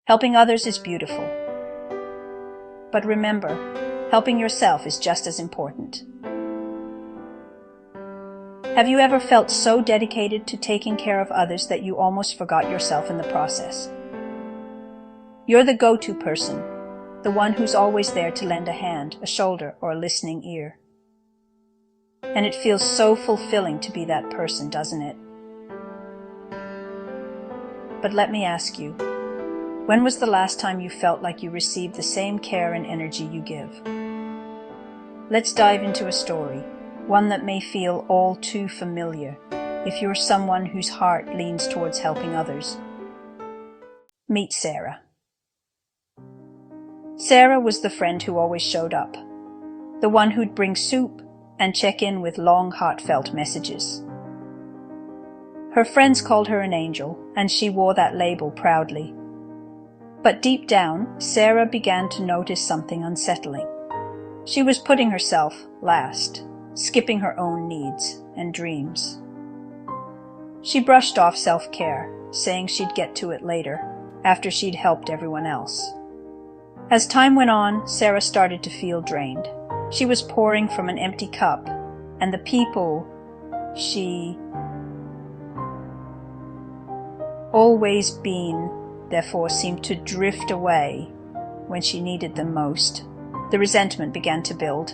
Helping others is beautiful. But remember, helping yourself is just as important. Have you ever felt so dedicated to taking care of others that you almost forgot yourself in the process? You're the go-to person, the one who's always there to lend a hand, a shoulder, or a listening ear. And it feels so fulfilling to be that person, doesn't it? But let me ask you, when was the last time you felt like you received the same care and energy you give? Let's dive into a story, one that may feel all too familiar if you're someone whose heart leans towards helping others. Meet Sarah. Sarah was the friend who always showed up, the one who'd bring soup and check in with long, heartfelt messages. Her friends called her an angel, and she wore that label proudly. But deep down, Sarah began to notice something unsettling. She was putting herself last, skipping her own needs and dreams. She brushed off self-care, saying she'd get to it later, after she'd helped everyone else. As time went on, Sarah started to feel drained. She was pouring from an empty cup, and the people she always been therefore seemed to drift away when she needed them most. The resentment began to build,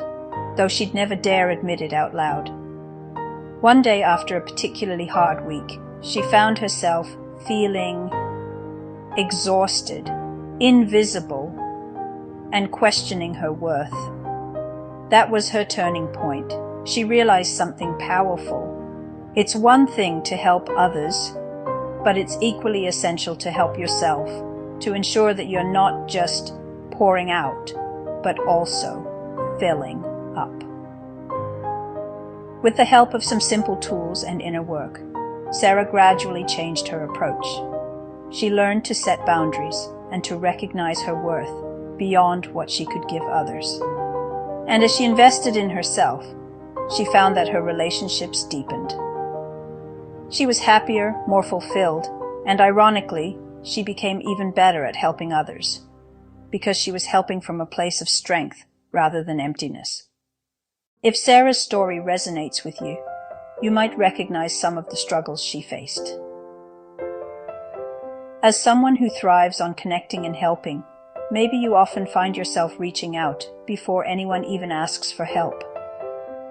though she'd never dare admit it out loud. One day after a particularly hard week, she found herself feeling exhausted, invisible, and questioning her worth. That was her turning point. She realized something powerful. It's one thing to help others, but it's equally essential to help yourself, to ensure that you're not just pouring out, but also filling up. With the help of some simple tools and inner work, Sarah gradually changed her approach. She learned to set boundaries and to recognize her worth beyond what she could give others. And as she invested in herself, she found that her relationships deepened. She was happier, more fulfilled, and ironically, she became even better at helping others, because she was helping from a place of strength rather than emptiness. If Sarah's story resonates with you, you might recognize some of the struggles she faced. As someone who thrives on connecting and helping, maybe you often find yourself reaching out before anyone even asks for help.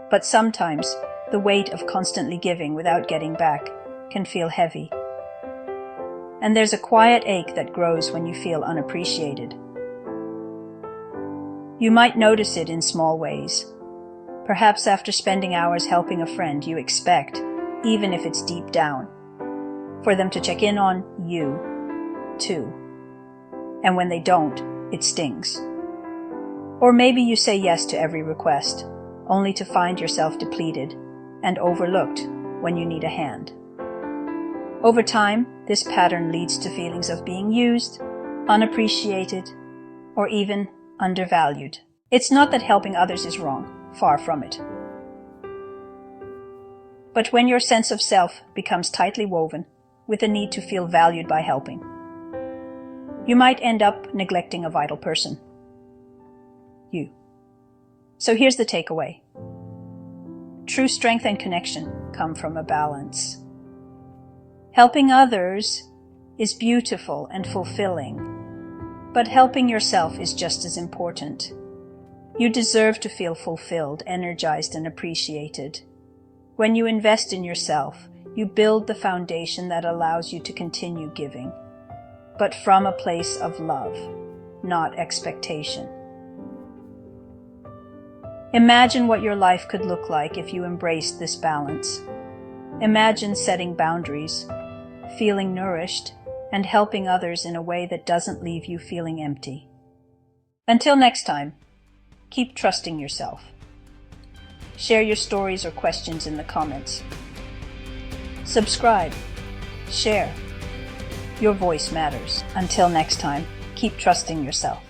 But sometimes, the weight of constantly giving without getting back can feel heavy. And there's a quiet ache that grows when you feel unappreciated. You might notice it in small ways. Perhaps after spending hours helping a friend, you expect, even if it's deep down, for them to check in on you, too. And when they don't, it stings. Or maybe you say yes to every request, only to find yourself depleted and overlooked when you need a hand. Over time, this pattern leads to feelings of being used, unappreciated, or even undervalued. It's not that helping others is wrong, far from it. But when your sense of self becomes tightly woven with a need to feel valued by helping, you might end up neglecting a vital person. You. So here's the takeaway. True strength and connection come from a balance. Helping others is beautiful and fulfilling, but helping yourself is just as important. You deserve to feel fulfilled, energized, and appreciated. When you invest in yourself, you build the foundation that allows you to continue giving, but from a place of love, not expectation. Imagine what your life could look like if you embraced this balance. Imagine setting boundaries, feeling nourished, and helping others in a way that doesn't leave you feeling empty. Until next time, keep trusting yourself. Share your stories or questions in the comments. Subscribe. Share. Your voice matters. Until next time, keep trusting yourself.